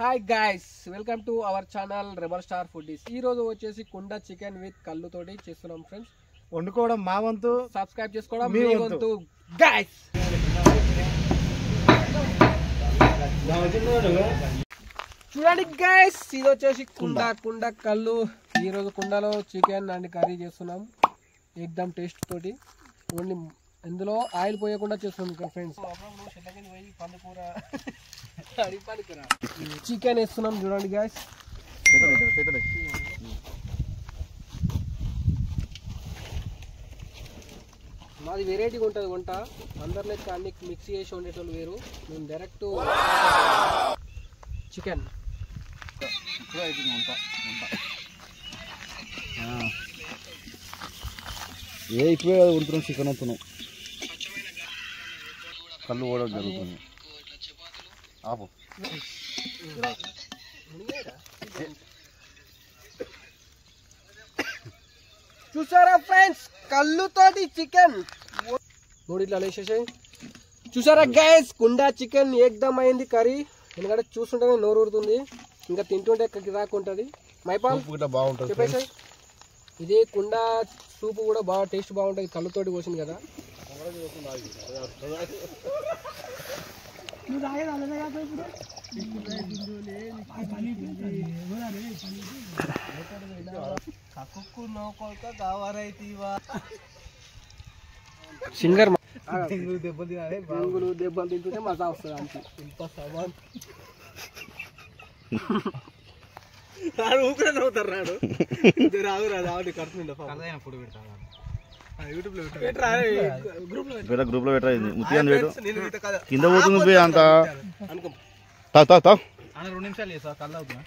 Hi guys, welcome to our channel rebel star foodies. ఈ రోజు వచ్చేసి కుండ చికెన్ విత్ కళ్ళుతోటి చేస్తున్నాం ఫ్రెండ్స్. వండుకోవడం మా వంతు, సబ్స్క్రైబ్ చేసుకోవడం మీ వంతు గైస్. చూడండి గైస్, ఇది వచ్చేసి కుండ కళ్ళు. ఈ రోజు కుండలో చికెన్ అండ్ కర్రీ చేస్తున్నాం ఎక్దమ్ టేస్ట్ తోటి. ఓన్లీ ఇందులో ఆయిల్ పోయకుండా చేస్తున్నాం ఫ్రెండ్స్. చికెన్ వేస్తున్నాం చూడండి గైస్. మాది వెరైటీగా ఉంటుంది వంట. అందరి లెక్క అన్ని మిక్సీ చేసి వండేటోళ్ళు వేరు. మేము డైరెక్ట్ చికెన్ ఇప్పుడే వండుతున్నాం, చికెన్ వండుతున్నాం. కళ్ళు కూడా జరుగుతుంది. ఆపు. చూసారా ఫ్రెండ్స్, కళ్ళుతోటి చికెన్ మూడిట్లా వేసేసాయి. చూసారా గైస్, కుండ చికెన్ ఏకదమ్ అయింది కర్రీ. ఎందుకంటే చూస్తుంటేనే నోరు ఊరుతుంది, ఇంకా తింటుంటే రాకుంటుంది. మైపాల్ చెప్పేసాయి. ఇది కుండ సూపు కూడా బాగా టేస్ట్ బాగుంటుంది, కళ్ళుతోటి పోసింది కదా. సింగర్ దెబ్బలు తింటుంటే మజా వస్తుంది. అంతే ఇంత సమాన్ ఊపిరి అవుతారు రాడు రాదు రాదు కడుతుండే గ్రూప్ లో పెట్టరా కింద పోతుంది అంత. 2 నిమిషాలు చేస్తా కళ్ళు అవుతున్నా.